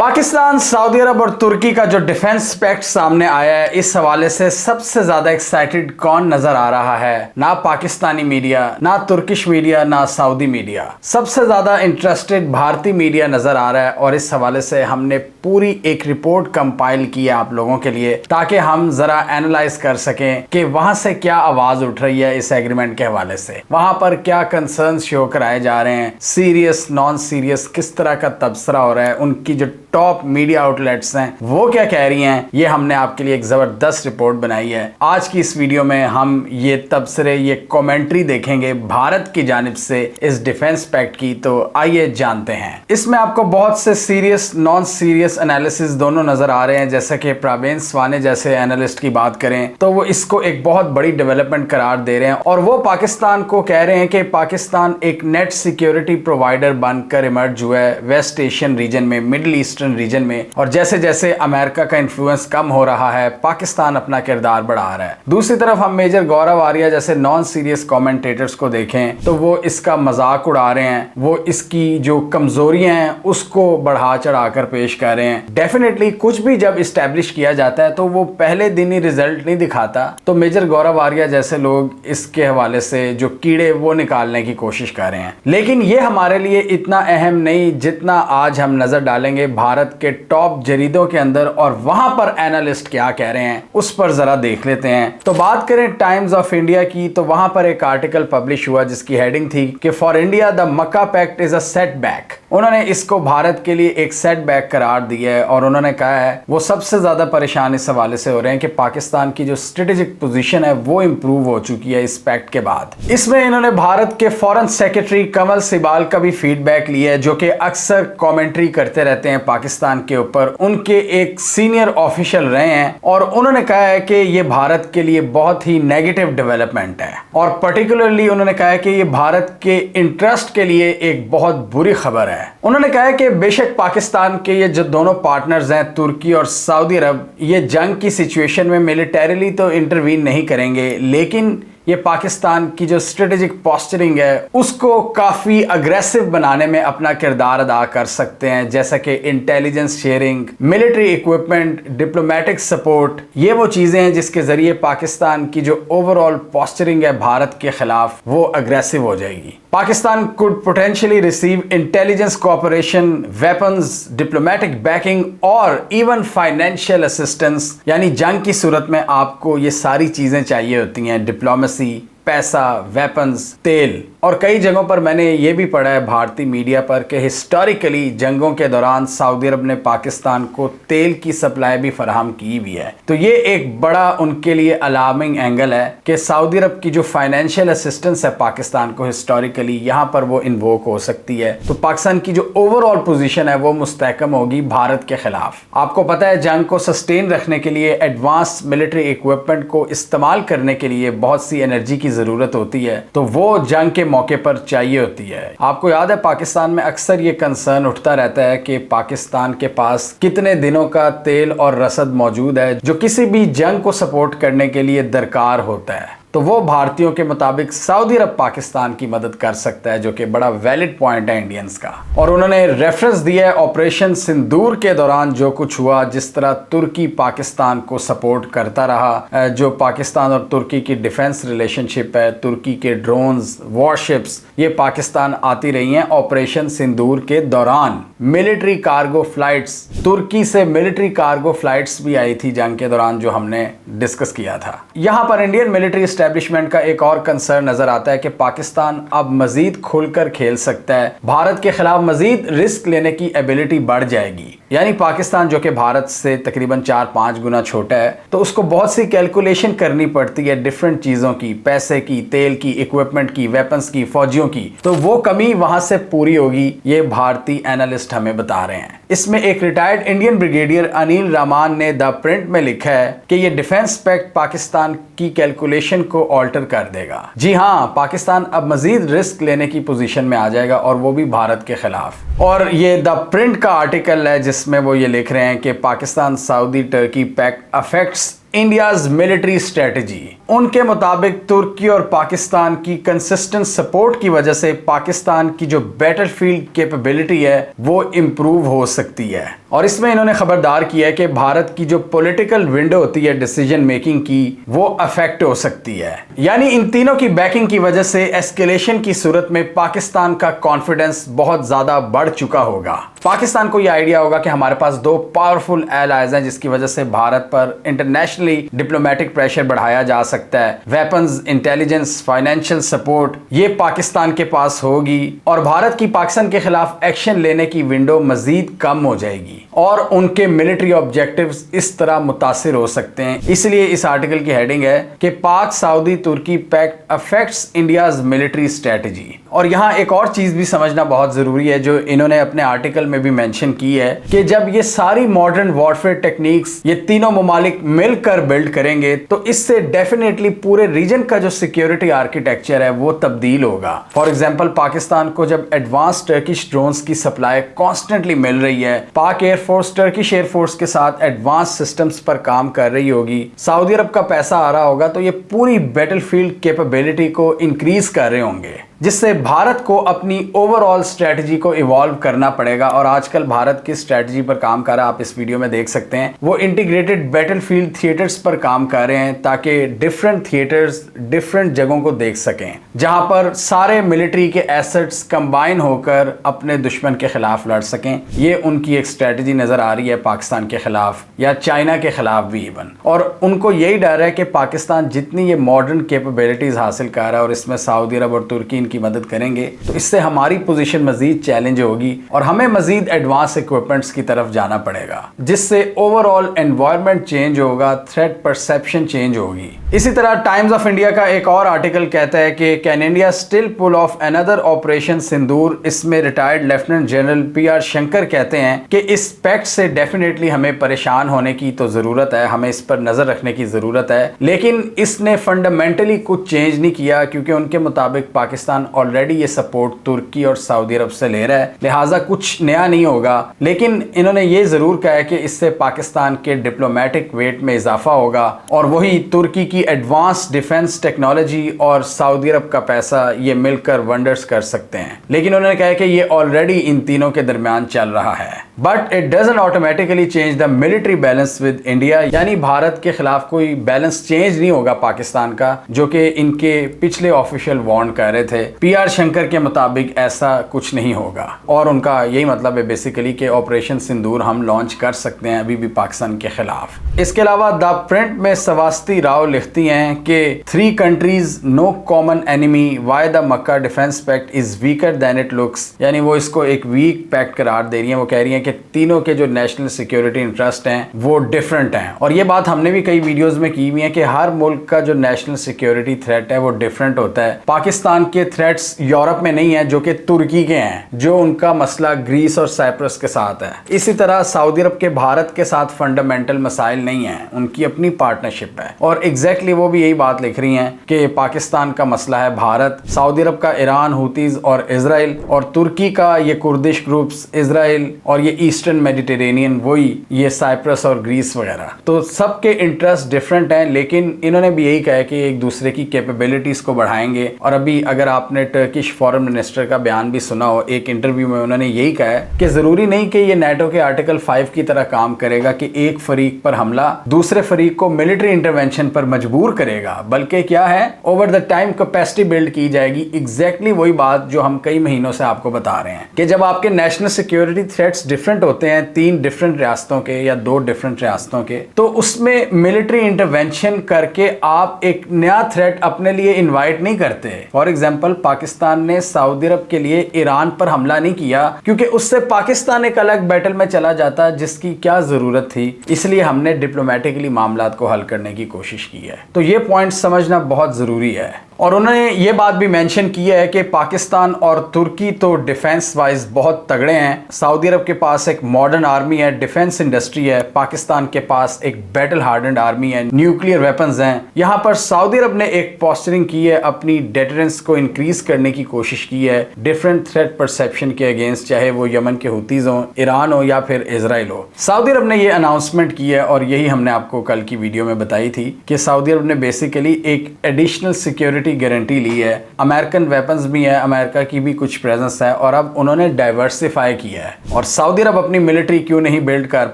Pakistan, Saudi अरब और तुर्की का जो डिफेंस पैक्ट सामने आया है, इस हवाले से सबसे ज्यादा एक्साइटेड कौन नजर आ रहा है? ना पाकिस्तानी मीडिया, ना तुर्किश मीडिया, ना सऊदी मीडिया। सबसे ज्यादा इंटरेस्टेड भारतीय मीडिया नजर आ रहा है और इस हवाले से हमने पूरी एक रिपोर्ट कंपाइल की है आप लोगों के लिए, ताकि हम जरा एनालाइज कर सकें कि वहां से क्या आवाज उठ रही है इस एग्रीमेंट के हवाले से, वहां पर क्या कंसर्न शो कराए जा रहे हैं, सीरियस नॉन सीरियस किस तरह का तबसरा हो रहा है, उनकी जो टॉप मीडिया आउटलेट्स हैं वो क्या कह रही हैं। ये हमने आपके लिए एक जबरदस्त रिपोर्ट बनाई है। आज की इस वीडियो में हम ये तबसरे, ये कमेंट्री देखेंगे भारत की जानिब से इस डिफेंस पैक्ट की। तो आइए जानते हैं। इसमें आपको बहुत से सीरियस नॉन सीरियस एनालिसिस दोनों नजर आ रहे हैं। जैसे कि प्रवीण स्वाने जैसे एनालिस्ट की बात करें तो वो इसको एक बहुत बड़ी डेवलपमेंट करार दे रहे हैं और वो पाकिस्तान को कह रहे हैं कि पाकिस्तान एक नेट सिक्योरिटी प्रोवाइडर बनकर इमर्ज हुआ है वेस्ट एशियन रीजन में, मिडिल ईस्टर्न रीजन में, और जैसे जैसे अमेरिका का इन्फ्लुएंस कम हो रहा है पाकिस्तान अपना किरदार बढ़ा रहा है। दूसरी तरफ हम मेजर गौरव आर्या जैसे नॉन सीरियस कमेंटेटर्स को देखें तो वो इसका मजाक उड़ा रहे हैं, वो इसकी जो कमजोरियां हैं उसको बढ़ा चढ़ाकर पेश कर रहे हैं। डेफिनेटली कुछ भी जब इस्टेब्लिश किया जाता है तो वो पहले दिन ही रिजल्ट नहीं दिखाता, तो मेजर गौरव आर्या जैसे लोग इसके हवाले से जो कीड़े वो निकालने की कोशिश कर रहे हैं। लेकिन ये हमारे लिए इतना अहम नहीं जितना आज हम नजर डालेंगे भारत के टॉप जरीदों के अंदर और वहां पर एनालिस्ट क्या कह रहे हैं उस पर जरा देख लेते हैं। तो बात करें टाइम्स ऑफ इंडिया की, तो वहां पर एक आर्टिकल पब्लिश हुआ जिसकी हेडिंग थी कि for India the Mecca pact is a setback. उन्होंने इसको भारत के लिए एक सेटबैक करार दिया है और उन्होंने कहा है वो सबसे ज्यादा परेशान इस हवाले से हो रहे हैं कि पाकिस्तान की जो स्ट्रेटेजिक पोजीशन है वो इंप्रूव हो चुकी है इस पैक्ट के बाद। इसमें इन्होंने भारत के फॉरेन सेक्रेटरी कमल सिबाल का भी फीडबैक लिया है, जो कि अक्सर कमेंट्री करते रहते हैं पाकिस्तान के ऊपर। उनके एक सीनियर ऑफिशियल रहे हैं और उन्होंने कहा है कि ये भारत के लिए बहुत ही नेगेटिव डेवलपमेंट है और पर्टिकुलरली उन्होंने कहा है कि ये भारत के इंटरेस्ट के लिए एक बहुत बुरी खबर है। उन्होंने कहा है कि बेशक पाकिस्तान के ये जो दोनों पार्टनर्स हैं तुर्की और सऊदी अरब, ये जंग की सिचुएशन में मिलिटरीली तो इंटरवीन नहीं करेंगे, लेकिन ये पाकिस्तान की जो स्ट्रेटेजिक पोस्चरिंग है उसको काफी अग्रेसिव बनाने में अपना किरदार अदा कर सकते हैं, जैसा कि intelligence sharing, military equipment, diplomatic support. ये वो चीजें हैं जिसके जरिए पाकिस्तान की जो ओवरऑल पोस्चरिंग है भारत के खिलाफ वो अग्रेसिव हो जाएगी। Pakistan could potentially receive intelligence cooperation, weapons, diplomatic banking और इवन फाइनेंशियल असिस्टेंस। यानी जंग की सूरत में आपको ये सारी चीजें चाहिए होती हैं, डिप्लोमेसी, पैसा, वेपन्स, तेल। और कई जगहों पर मैंने ये भी पढ़ा है भारतीय मीडिया पर कि हिस्टोरिकली जंगों के दौरान सऊदी अरब ने पाकिस्तान को तेल की सप्लाई भी फराहम की हुई है। तो ये एक बड़ा उनके लिए अलार्मिंग एंगल है कि सऊदी अरब की जो फाइनेंशियल असिस्टेंस है पाकिस्तान को हिस्टोरिकली यहाँ पर वो इन्वोक हो सकती है। तो पाकिस्तान की जो ओवरऑल पोजीशन है वो मुस्तहकम होगी भारत के खिलाफ। आपको पता है जंग को सस्टेन रखने के लिए एडवांस मिलिट्री इक्विपमेंट को इस्तेमाल करने के लिए बहुत सी एनर्जी की जरूरत होती है, तो वो जंग के मौके पर चाहिए होती है। आपको याद है पाकिस्तान में अक्सर ये कंसर्न उठता रहता है कि पाकिस्तान के पास कितने दिनों का तेल और रसद मौजूद है जो किसी भी जंग को सपोर्ट करने के लिए दरकार होता है। तो वो भारतीयों के मुताबिक सऊदी अरब पाकिस्तान की मदद कर सकता है, जो कि बड़ा वैलिड पॉइंट है इंडियंस का। और उन्होंने रेफरेंस दिया है ऑपरेशन सिंदूर के दौरान जो कुछ हुआ, जिस तरह तुर्की पाकिस्तान को सपोर्ट करता रहा, जो पाकिस्तान और तुर्की की डिफेंस रिलेशनशिप है, तुर्की के ड्रोन्स, वॉरशिप्स ये पाकिस्तान आती रही हैं ऑपरेशन सिंदूर के दौरान। मिलिट्री कार्गो फ्लाइट्स, तुर्की से मिलिट्री कार्गो फ्लाइट्स भी आई थी जंग के दौरान, जो हमने डिस्कस किया था। यहाँ पर इंडियन मिलिट्री एस्टेब्लिशमेंट का एक और कंसर्न नजर आता है कि पाकिस्तान अब मजीद खुलकर खेल सकता है, भारत के खिलाफ मजीद रिस्क लेने की एबिलिटी बढ़ जाएगी। यानी पाकिस्तान जो कि भारत से तकरीबन 4-5 गुना छोटा है, तो उसको बहुत सी कैलकुलेशन करनी पड़ती है डिफरेंट चीजों की, पैसे की, तेल की, इक्विपमेंट की, वेपन्स की, फौजियों की। तो वो कमी वहां से पूरी होगी, ये भारतीय एनालिस्ट हमें बता रहे हैं। इसमें एक रिटायर्ड इंडियन ब्रिगेडियर अनिल रामान ने द प्रिंट में लिखा है कि ये डिफेंस पैक्ट पाकिस्तान की कैलकुलेशन को ऑल्टर कर देगा। जी हाँ, पाकिस्तान अब मजीद रिस्क लेने की पोजीशन में आ जाएगा और वो भी भारत के खिलाफ। और ये द प्रिंट का आर्टिकल है जिसमें वो ये लिख रहे हैं कि Pakistan Saudi Turkey pact affects India's military strategy. उनके मुताबिक तुर्की और पाकिस्तान की कंसिस्टेंट सपोर्ट की वजह से पाकिस्तान की जो बैटलफील्ड कैपेबिलिटी है वो इम्प्रूव हो सकती है। और इसमें इन्होंने खबरदार किया है कि भारत की जो पॉलिटिकल विंडो होती है डिसीजन मेकिंग की वो अफेक्ट हो सकती है। यानी इन तीनों की बैकिंग की वजह से एस्केलेशन की सूरत में पाकिस्तान का कॉन्फिडेंस बहुत ज्यादा बढ़ चुका होगा। पाकिस्तान को यह आइडिया होगा कि हमारे पास दो पावरफुल एलाइज हैं जिसकी वजह से भारत पर इंटरनेशनली डिप्लोमेटिक प्रेशर बढ़ाया जा सकता है। वेपन्स, इंटेलिजेंस, फाइनेंशियल सपोर्ट ये पाकिस्तान के पास होगी और भारत की पाकिस्तान के खिलाफ एक्शन लेने की विंडो मजीद कम हो जाएगी और उनके मिलिट्री ऑब्जेक्टिव्स इस तरह मुतासिर हो सकते हैं। इसलिए इस आर्टिकल की हेडिंग है कि Pak Saudi Turkey pact affects India's military strategy. और यहाँ एक और चीज भी समझना बहुत जरूरी है जो इन्होंने अपने आर्टिकल में भी मेंशन की है कि जब ये सारी मॉडर्न वॉरफेयर टेक्निक्स ये तीनों ममालिक मिलकर बिल्ड करेंगे तो इससे डेफिनेटली पूरे रीजन का जो सिक्योरिटी आर्किटेक्चर है वो तब्दील होगा। फॉर एग्जांपल पाकिस्तान को जब एडवांस टर्किश ड्रोन्स की सप्लाई कॉन्स्टेंटली मिल रही है, पाक एयरफोर्स टर्किश एयरफोर्स के साथ एडवांस सिस्टम्स पर काम कर रही होगी, सऊदी अरब का पैसा आ रहा होगा, तो ये पूरी बैटलफील्ड कैपेबिलिटी को इंक्रीज कर रहे होंगे जिससे भारत को अपनी ओवरऑल स्ट्रेटजी को इवॉल्व करना पड़ेगा। और आजकल भारत की स्ट्रेटजी पर काम कर रहा है, आप इस वीडियो में देख सकते हैं, वो इंटीग्रेटेड बैटलफील्ड थिएटर्स पर काम कर रहे हैं ताकि डिफरेंट थिएटर्स डिफरेंट जगहों को देख सकें जहां पर सारे मिलिट्री के एसेट्स कंबाइन होकर अपने दुश्मन के खिलाफ लड़ सकें। ये उनकी एक स्ट्रेटजी नजर आ रही है पाकिस्तान के खिलाफ या चाइना के खिलाफ भी इवन। और उनको यही डर है कि पाकिस्तान जितनी ये मॉडर्न कैपेबिलिटीज हासिल कर रहा है और इसमें सऊदी अरब और तुर्की की मदद करेंगे तो इससे हमारी पोजीशन मजीद चैलेंज होगी और हमें मजीद एडवांस इक्विपमेंट्स की तरफ जाना पड़ेगा जिससे ओवरऑल एनवायरनमेंट चेंज होगा, थ्रेट परसेप्शन चेंज होगी। इसी तरह टाइम्स ऑफ इंडिया का एक और आर्टिकल कहता है कि can India still pull off another operation Sindoor. इसमें retired lieutenant general PR Shankar कहते हैं कि इस पैक्ट से डेफिनेटली हमें परेशान होने की तो जरूरत है, हमें इस पर नजर रखने की जरूरत है, लेकिन इसने फंडामेंटली कुछ चेंज नहीं किया क्योंकि उनके मुताबिक पाकिस्तान ऑलरेडी ये सपोर्ट तुर्की और सऊदी अरब से ले रहा है, लिहाजा कुछ नया नहीं होगा। लेकिन इन्होंने ये जरूर कहा है कि इससे पाकिस्तान के डिप्लोमेटिक वेट में इजाफा होगा और वही तुर्की की एडवांस डिफेंस टेक्नोलॉजी और सऊदी अरब का पैसा ये मिलकर वंडर्स कर सकते हैं। लेकिन उन्होंने कहा कि ये ऑलरेडी इन तीनों के दरमियान चल रहा है, but it doesn't automatically change the military balance with India. यानी भारत के खिलाफ कोई बैलेंस चेंज नहीं होगा पाकिस्तान का, जो कि इनके पिछले ऑफिशियल वार्न कर रहे थे। PR शंकर के मुताबिक ऐसा कुछ नहीं होगा और उनका यही मतलब है बेसिकली कि ऑपरेशन सिंदूर हम लॉन्च कर सकते हैं अभी भी पाकिस्तान के खिलाफ। इसके अलावा द प्रिंट में सवास्ती राव लिखती हैं कि 3 countries no common enemy why the Mecca defence pact is weaker than it looks. यानी वो इसको एक वीक पैक्ट करार दे रही हैं। वो कह रही हैं कि तीनों के जो नेशनल सिक्योरिटी इंटरेस्ट हैं वो डिफरेंट हैं और ये बात हमने भी कई वीडियोस में की हुई है कि हर मुल्क का जो नेशनल सिक्योरिटी थ्रेट है वो डिफरेंट होता है। पाकिस्तान के थ्रेट्स यूरोप में नहीं है जो कि तुर्की के हैं, जो उनका मसला ग्रीस और साइप्रस के साथ है। इसी तरह सऊदी अरब के भारत के साथ फंडामेंटल मसाइल नहीं है, उनकी अपनी पार्टनरशिप है। और एग्जैक्टली वो भी यही बात लिख रही हैं कि पाकिस्तान का मसला है भारत, सऊदी अरब का ईरान, हुतीज और इजराइल, और तुर्की का ये कुर्दिश ग्रुप्स इजराइल और ये ईस्टर्न मेडिटेरेनियन, वही ये साइप्रस और ग्रीस वगैरह। तो सबके इंटरेस्ट डिफरेंट हैं, लेकिन इन्होंने भी यही कहा है कि एक दूसरे की कैपेबिलिटीज को बढ़ाएंगे। और अभी अगर आपने टर्किश फॉरेन मिनिस्टर का बयान भी सुना हो, एक इंटरव्यू में उन्होंने यही कहा है कि जरूरी नहीं कि ये नेटो के आर्टिकल 5 की तरह काम करेगा कि एक फरीक पर हमला दूसरे फरीक को मिलिट्री इंटरवेंशन पर मजबूर करेगा, बल्कि क्या है over the time capacity build की जाएगी। एग्जैक्टली वही बात जो हम कई महीनों से आपको बता रहे हैं कि जब आपके नेशनल सिक्योरिटी थ्रेट्स डिफरेंट होते हैं, 3 डिफरेंट रियासतों के या 2 डिफरेंट रियासतों के, तो उसमें मिलिट्री इंटरवेंशन करके आप एक नया थ्रेट अपने लिए इन्वाइट नहीं करते। फॉर एग्जाम्पल पाकिस्तान ने सऊदी अरब के लिए ईरान पर हमला नहीं किया क्योंकि उससे पाकिस्तान एक अलग बैटल में चला जाता जिसकी क्या जरूरत थी, इसलिए हमने डिप्लोमेटिकली मामलात को हल करने की कोशिश की है। तो ये पॉइंट समझना बहुत जरूरी है। और उन्होंने ये बात भी मेंशन की है कि पाकिस्तान और तुर्की तो डिफेंस वाइज बहुत तगड़े हैं। सऊदी अरब के पास एक मॉडर्न आर्मी है, डिफेंस इंडस्ट्री है, पाकिस्तान के पास एक बैटल हार्डन्ड आर्मी है, न्यूक्लियर वेपन्स हैं। यहाँ पर सऊदी अरब ने एक पोस्चरिंग की है अपनी डेटरेंस को इंक्रीज इंक्रीज करने की कोशिश की है डिफरेंट थ्रेट परसेप्शन के अगेंस्ट, चाहे वो यमन के हुतीज हो, ईरान हो या फिर इजराइल हो। सऊदी अरब ने ये अनाउंसमेंट की है और यही हमने आपको कल की वीडियो में बताई थी कि सऊदी अरब ने बेसिकली एक एडिशनल सिक्योरिटी गारंटी ली है। अमेरिकन वेपन्स भी है, अमेरिका की भी कुछ प्रेजेंस है और अब उन्होंने डाइवर्सिफाई किया है। और सऊदी अरब अपनी मिलिट्री क्यों नहीं बिल्ड कर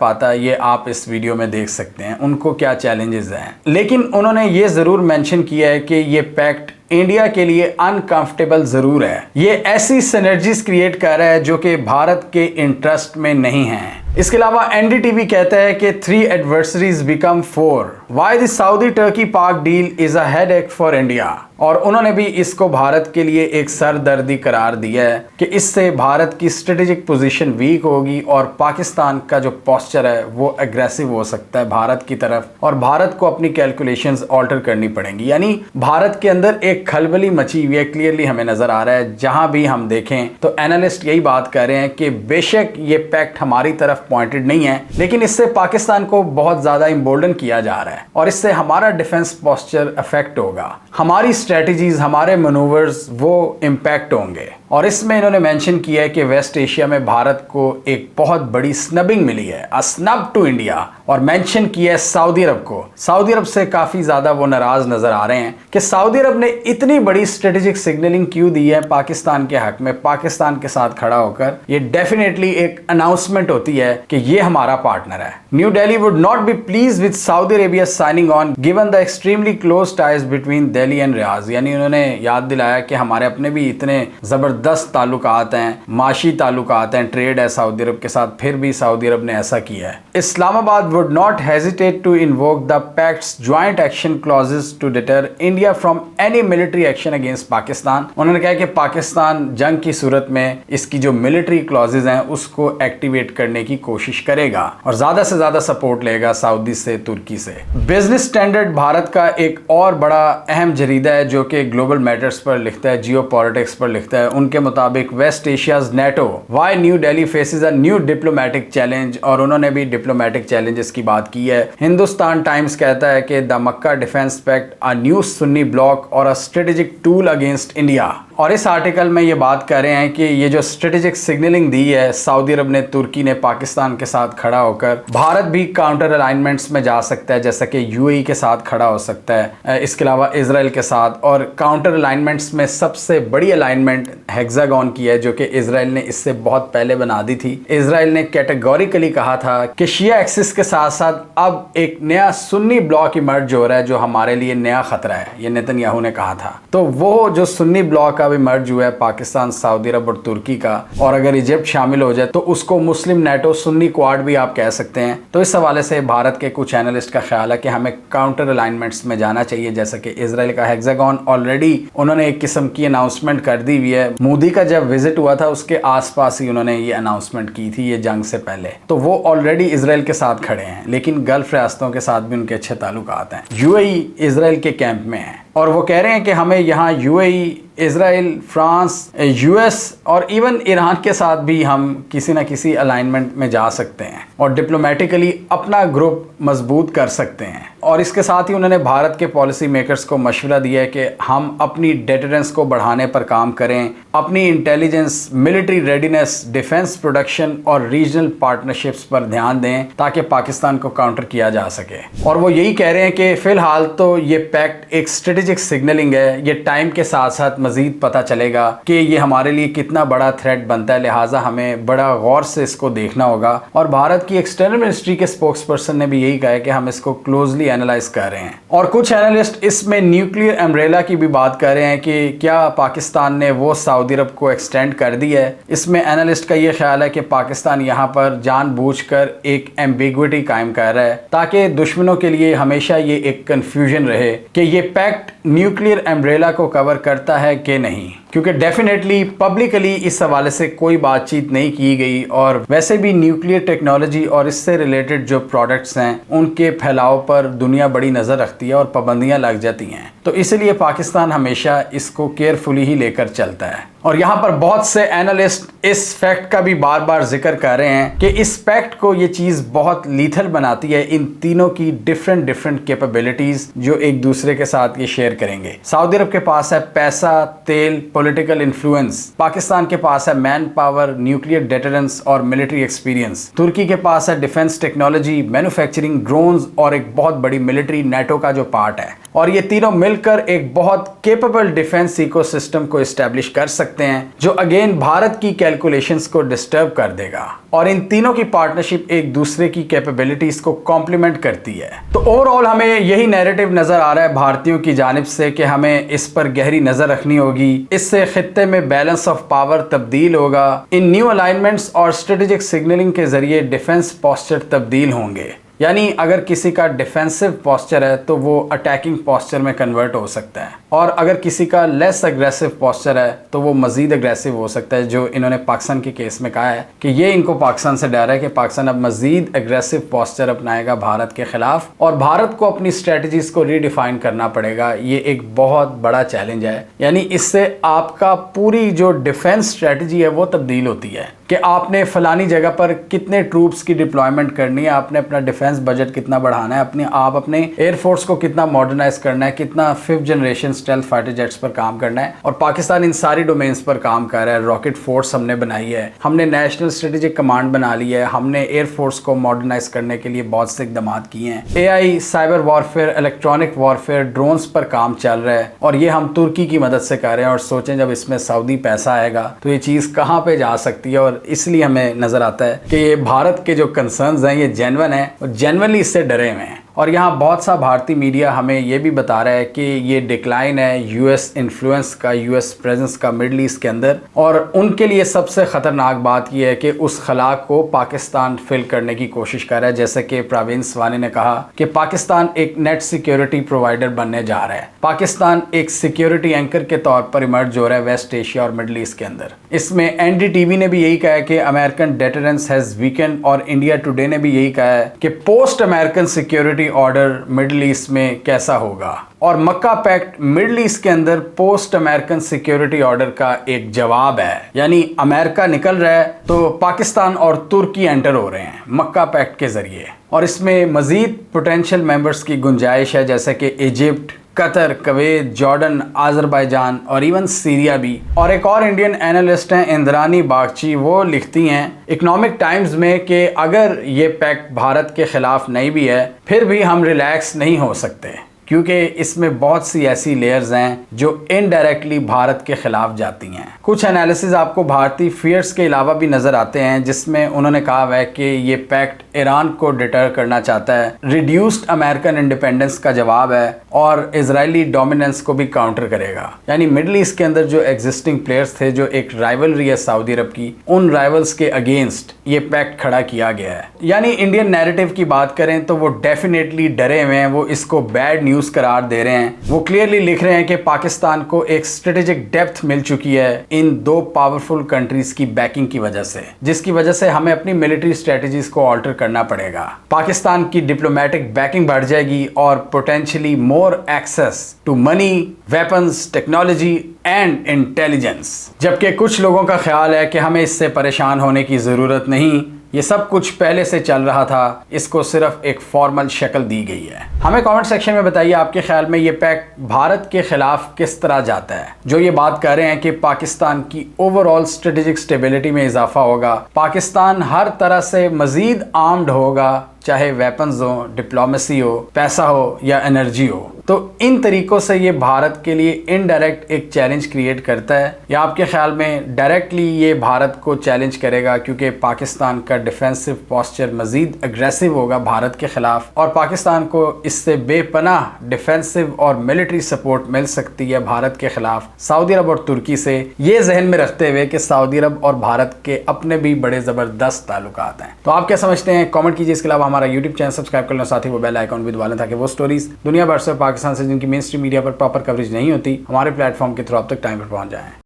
पाता, ये आप इस वीडियो में देख सकते हैं, उनको क्या चैलेंजेस हैं। लेकिन उन्होंने ये जरूर मेंशन किया है कि ये पैक्ट इंडिया के लिए अनकंफर्टेबल जरूर है। ये ऐसी सिनर्जीज क्रिएट कर रहा है जो कि भारत के इंटरेस्ट में नहीं है। इसके अलावा एनडीटीवी कहता है कि 3 adversaries become 4, why the Saudi Turkey Pak deal is a headache for India. और उन्होंने भी इसको भारत के लिए एक सरदर्दी करार दिया है कि इससे भारत की स्ट्रेटेजिक पोजीशन वीक होगी और पाकिस्तान का जो पोस्चर है वो एग्रेसिव हो सकता है भारत की तरफ, और भारत को अपनी कैलकुलेशंस ऑल्टर करनी पड़ेंगी। यानी भारत के अंदर एक खलबली मची हुई है, क्लियरली हमें नजर आ रहा है। जहां भी हम देखें तो एनालिस्ट यही बात कर रहे हैं कि बेशक ये पैक्ट हमारी तरफ पॉइंटेड नहीं है, लेकिन इससे पाकिस्तान को बहुत ज्यादा इम्बोल्डन किया जा रहा है और इससे हमारा डिफेंस पोस्चर अफेक्ट होगा, हमारी स्ट्रेटजीज, हमारे मनूवर्स वो इम्पैक्ट होंगे। और इसमें इन्होंने मेंशन किया है कि वेस्ट एशिया में भारत को एक बहुत बड़ी स्नबिंग मिली है, अ स्नब टू इंडिया, और मेंशन किया है सऊदी अरब को। सऊदी अरब से काफी ज्यादा वो नाराज नजर आ रहे हैं कि सऊदी अरब ने इतनी बड़ी स्ट्रेटेजिक सिग्नलिंग क्यों दी है पाकिस्तान के हक में, पाकिस्तान के साथ खड़ा होकर। ये डेफिनेटली एक अनाउंसमेंट होती है कि ये हमारा पार्टनर है। New Delhi would not be pleased with Saudi Arabia signing on given the extremely close ties between Delhi and Riyadh. यानी उन्होंने याद दिलाया कि हमारे अपने भी इतने जबरदस्त ताल्लुकात हैं, माशी ताल्लुकात हैं, ट्रेड है सऊदी अरब के साथ, फिर भी सऊदी अरब ने ऐसा किया है। Islamabad would not hesitate to invoke the pact's joint action clauses to deter India from any military action against Pakistan. उन्होंने कहा कि पाकिस्तान जंग की सूरत में इसकी जो मिलिट्री क्लॉजेज हैं उसको एक्टिवेट करने की कोशिश करेगा और ज्यादा से ज्यादा सपोर्ट लेगा सऊदी से, तुर्की से। बिजनेस स्टैंडर्ड भारत का एक और बड़ा अहम जरीदा है जो कि ग्लोबल मैटर्स पर लिखता है, जियो पॉलिटिक्स पर लिखता है। उनके मुताबिक West Asia's NATO why New Delhi faces a new diplomatic challenge, और उन्होंने भी डिप्लोमेटिक चैलेंजेस की बात की है। हिंदुस्तान टाइम्स कहता है कि the Mecca defence pact a new Sunni bloc or a strategic tool against India. और इस आर्टिकल में ये बात कर रहे हैं कि ये जो स्ट्रेटेजिक सिग्नलिंग दी है सऊदी अरब ने, तुर्की ने पाकिस्तान के साथ खड़ा होकर, भारत भी काउंटर अलाइनमेंट्स में जा सकता है, जैसा कि यूएई के साथ खड़ा हो सकता है, इसके अलावा इजराइल के साथ। और काउंटर अलाइनमेंट्स में सबसे बड़ी अलाइनमेंट हेक्सागन की है जो कि इजराइल ने इससे बहुत पहले बना दी थी। इजराइल ने कैटेगोरिकली कहा था कि शिया एक्सिस के साथ साथ अब एक नया सुन्नी ब्लॉक इमर्ज हो रहा है जो हमारे लिए नया खतरा है, ये नेतन्याहू ने कहा था। तो वो जो सुन्नी ब्लॉक भी मर्ज हुआ है पाकिस्तान, सऊदी अरब और तुर्की का, और अगर इजिप्ट शामिल हो जाए तो उसको मुस्लिम नेटो सुन्नी क्वाड भी आप कह सकते हैं। तो इस हवाले से भारत के कुछ एनालिस्ट का ख्याल है कि हमें काउंटर अलाइनमेंट्स में जाना चाहिए, जैसा कि इजराइल का हेक्सागन ऑलरेडी उन्होंने एक किस्म की अनाउंसमेंट कर दी हुई है। मोदी का जब विजिट हुआ था उसके आसपास ही उन्होंने ये अनाउंसमेंट की थी, ये जंग से पहले। तो वो ऑलरेडी इजराइल के साथ खड़े हैं, लेकिन गल्फ रियासतों के साथ भी उनके अच्छे ताल्लुकात हैं। यूएई इजराइल के कैंप में है और वो कह रहे हैं कि हमें यहाँ यूएई, इजराइल, फ्रांस, यूएस और इवन ईरान के साथ भी हम किसी ना किसी अलाइनमेंट में जा सकते हैं और डिप्लोमेटिकली अपना ग्रुप मजबूत कर सकते हैं। और इसके साथ ही उन्होंने भारत के पॉलिसी मेकर्स को मशवरा दिया है कि हम अपनी डेटरेंस को बढ़ाने पर काम करें, अपनी intelligence, military readiness, defence production और रीजनल पार्टनरशिप्स पर ध्यान दें ताकि पाकिस्तान को काउंटर किया जा सके। और वो यही कह रहे हैं कि फिलहाल तो ये पैक्ट एक स्ट्रेटेजिक सिग्नलिंग है, ये टाइम के साथ साथ मजीद पता चलेगा कि ये हमारे लिए कितना बड़ा थ्रेट बनता है, लिहाजा हमें बड़ा गौर से इसको देखना होगा। और भारत की एक्सटर्नल मिनिस्ट्री के स्पोक्स पर्सन ने भी यही कहा है कि हम इसको क्लोजली एनालाइज कर रहे हैं। और कुछ एनालिस्ट इसमें न्यूक्लियर अम्ब्रेला की भी बात कर रहे हैं कि क्या पाकिस्तान ने वो सऊदी अरब को एक्सटेंड कर दी है। इसमें एनालिस्ट का ये ख्याल है कि पाकिस्तान यहाँ पर जानबूझकर एक एम्बिग्विटी कायम कर रहा है ताकि दुश्मनों के लिए हमेशा ये एक कंफ्यूजन रहे कि ये पैक्ट न्यूक्लियर अम्ब्रेला को कवर करता है कि नहीं, क्योंकि डेफिनेटली पब्लिकली इस हवाले से कोई बातचीत नहीं की गई। और वैसे भी न्यूक्लियर टेक्नोलॉजी और इससे रिलेटेड जो प्रोडक्ट्स हैं उनके फैलाव पर दुनिया बड़ी नज़र रखती है और पाबंदियां लग जाती हैं। तो इसलिए पाकिस्तान हमेशा इसको केयरफुली ही लेकर चलता है। اور یہاں پر بہت سے اینالسٹ اس فیکٹ کا بھی بار بار ذکر کر رہے ہیں کہ اس فیکٹ کو یہ چیز بہت لیتھل بناتی ہے، ان تینوں کی ڈفرنٹ کیپیبلٹیز جو ایک دوسرے کے ساتھ یہ شیئر کریں گے۔ سعودی عرب کے پاس ہے پیسہ، تیل، پولیٹیکل انفلوئنس، پاکستان کے پاس ہے مین پاور، نیوکلیئر ڈیٹرنس اور ملٹری ایکسپیرینس، ترکی کے پاس ہے ڈیفنس ٹیکنالوجی، مینوفیکچرنگ، ڈرونز اور ایک بہت بڑی ملٹری نیٹو کا جو پارٹ ہے، اور یہ تینوں مل کر ایک بہت کیپیبل ڈیفنس ایکو سسٹم کو اسٹیبلش کر سکتے ہیں جو اگین بھارت کی کیلکولیشنز کو ڈسٹرب کر دے گا، اور ان تینوں کی پارٹنرشپ ایک دوسرے کی کیپیبلٹیز کو کمپلیمنٹ کرتی ہے۔ تو اوور آل ہمیں یہی نیریٹو نظر آ رہا ہے بھارتیوں کی جانب سے کہ ہمیں اس پر گہری نظر رکھنی ہوگی، اس سے خطے میں بیلنس آف پاور تبدیل ہوگا، ان نیو الائنمنٹس اور اسٹریٹجک سگنلنگ کے ذریعے ڈیفنس پوسچر تبدیل ہوں گے، یعنی اگر کسی کا ڈیفینسو پوسچر ہے تو وہ اٹیکنگ پوسچر میں کنورٹ ہو سکتا ہے، اور اگر کسی کا لیس اگریسو پوسچر ہے تو وہ مزید اگریسو ہو سکتا ہے، جو انہوں نے پاکستان کے کیس میں کہا ہے کہ یہ ان کو پاکستان سے ڈر ہے کہ پاکستان اب مزید اگریسو پوسچر اپنائے گا بھارت کے خلاف، اور بھارت کو اپنی اسٹریٹجیز کو ری ڈیفائن کرنا پڑے گا۔ یہ ایک بہت بڑا چیلنج ہے، یعنی اس سے آپ کا پوری جو ڈیفنس اسٹریٹجی ہے وہ تبدیل ہوتی ہے کہ آپ نے فلانی جگہ پر کتنے ٹروپس کی ڈپلائمنٹ کرنی ہے، آپ نے اپنا ڈیفنس بجٹ کتنا بڑھانا ہے، آپ اپنے ایئر فورس کو کتنا ماڈرنائز کرنا ہے، کتنا 5th generation stealth fighter jets پر کام کرنا ہے، اور پاکستان ان ساری ڈومینز پر کام کر رہا ہے۔ راکٹ فورس ہم نے بنائی ہے، ہم نے نیشنل اسٹریٹجک کمانڈ بنا لی ہے، ہم نے ایئر فورس کو ماڈرنائز کرنے کے لیے بہت سے اقدامات کیے ہیں، A I, cyber warfare, electronic warfare, drones پر کام چل رہا ہے، اور یہ ہم ترکی کی مدد سے کر رہے ہیں، اور سوچیں جب اس میں سعودی پیسہ آئے گا تو یہ چیز کہاں پہ جا سکتی ہے، اور اس لیے ہمیں نظر آتا ہے کہ یہ بھارت کے جو کنسرنز ہیں یہ جینون ہیں، اور جینونلی اس سے ڈرے ہوئے ہیں۔ اور یہاں بہت سا بھارتی میڈیا ہمیں یہ بھی بتا رہا ہے کہ یہ ڈکلائن ہے یو ایس انفلوئنس کا، یو ایس پریزنس کا مڈل ایسٹ کے اندر، اور ان کے لیے سب سے خطرناک بات یہ ہے کہ اس خلا کو پاکستان فل کرنے کی کوشش کر رہا ہے، جیسے کہ پراوین سوانی نے کہا کہ پاکستان ایک نیٹ سیکیورٹی پرووائڈر بننے جا رہا ہے، پاکستان ایک سیکیورٹی اینکر کے طور پر ایمرج ہو رہا ہے ویسٹ ایشیا اور مڈل ایسٹ کے اندر۔ اس میں این ڈی ٹی وی نے بھی یہی کہا ہے کہ امریکن ڈیٹرنس ہیز ویکنڈ، اور انڈیا ٹوڈے نے بھی یہی کہا ہے کہ post American security order Middle East میں کیسا ہوگا، اور مکہ پیکٹ مڈل ایسٹ کے اندر پوسٹ امریکن سیکیورٹی آرڈر کا ایک جواب ہے، یعنی امریکہ نکل رہا ہے تو پاکستان اور ترکی انٹر ہو رہے ہیں مکہ پیکٹ کے ذریعے، اور اس میں مزید پوٹینشیل ممبرز کی گنجائش ہے، جیسے کہ ایجپٹ، قطر، کویت، جارڈن، آذربائیجان اور ایون سیریا بھی۔ اور ایک اور انڈین اینالسٹ ہیں اندرانی باگچی، وہ لکھتی ہیں اکنامک ٹائمز میں کہ اگر یہ پیکٹ بھارت کے خلاف نہیں بھی ہے پھر بھی ہم ریلیکس نہیں ہو سکتے، کیونکہ اس میں بہت سی ایسی لیئرز ہیں جو انڈائریکٹلی بھارت کے خلاف جاتی ہیں۔ کچھ انالیسز آپ کو بھارتی فیئرز کے علاوہ بھی نظر آتے ہیں، جس میں انہوں نے کہا ہے کہ یہ پیکٹ ایران کو ڈیٹر کرنا چاہتا ہے، ریڈیوسڈ امریکن انڈیپینڈنس کا جواب ہے، اور اسرائیلی ڈومیننس کو بھی کاؤنٹر کرے گا، یعنی مڈل ایسٹ کے اندر جو ایگزسٹنگ پلیئرز تھے، جو ایک رائیولری ہے سعودی عرب کی، ان رائیولز کے اگینسٹ یہ پیکٹ کھڑا کیا گیا ہے۔ یعنی انڈین نیریٹو کی بات کریں تو وہ ڈیفینیٹلی ڈرے ہوئے ہیں، وہ اس کو بیڈ نیوز قرار دے رہے ہیں، وہ کلیئرلی لکھ رہے ہیں کہ پاکستان کو ایک اسٹریٹجک ڈیپتھ مل چکی ہے ان دو پاورفل کنٹریز کی بیکنگ کی وجہ سے، جس کی وجہ سے ہمیں اپنی ملٹری اسٹریٹجیز کو آلٹر کرنا پڑے گا۔ پاکستان کی ڈپلومیٹک بیکنگ بڑھ جائے گی، اور potentially more access to money, weapons, technology and intelligence, جبکہ کچھ لوگوں کا خیال ہے کہ ہمیں اس سے پریشان ہونے کی ضرورت نہیں، یہ سب کچھ پہلے سے چل رہا تھا، اس کو صرف ایک فارمل شکل دی گئی ہے۔ ہمیں کامنٹ سیکشن میں بتائیے آپ کے خیال میں یہ پیکٹ بھارت کے خلاف کس طرح جاتا ہے، جو یہ بات کر رہے ہیں کہ پاکستان کی اوور آل اسٹریٹجک اسٹیبلٹی میں اضافہ ہوگا، پاکستان ہر طرح سے مزید آرمڈ ہوگا، چاہے ویپنز ہو، ڈپلومیسی ہو، پیسہ ہو یا انرجی ہو، تو ان طریقوں سے یہ بھارت کے لیے انڈائریکٹ ایک چیلنج کریٹ کرتا ہے، یا آپ کے خیال میں ڈائریکٹلی یہ بھارت کو چیلنج کرے گا، کیونکہ پاکستان کا ڈیفینسو پوسچر مزید اگریسو ہوگا بھارت کے خلاف، اور پاکستان کو اس سے بے پناہ ڈیفینسو اور ملٹری سپورٹ مل سکتی ہے بھارت کے خلاف سعودی عرب اور ترکی سے، یہ ذہن میں رکھتے ہوئے کہ سعودی عرب اور بھارت کے اپنے بھی بڑے زبردست تعلقات ہیں۔ تو آپ کیا سمجھتے ہیں؟ کامنٹ کیجیے۔ اس کے علاوہ ہمارا یوٹیوب چینل سبسکرائب کر لیں، ساتھ ہی وہ بیل آئیکن بھی دبا لیں، تاکہ وہ سٹوریز دنیا بھر سے پاکستان سے جن کی مین اسٹریم میڈیا پر پراپر کوریج نہیں ہوتی، ہمارے پلیٹ فارم کے تھرو اب تک ٹائم پر پہنچ جائیں۔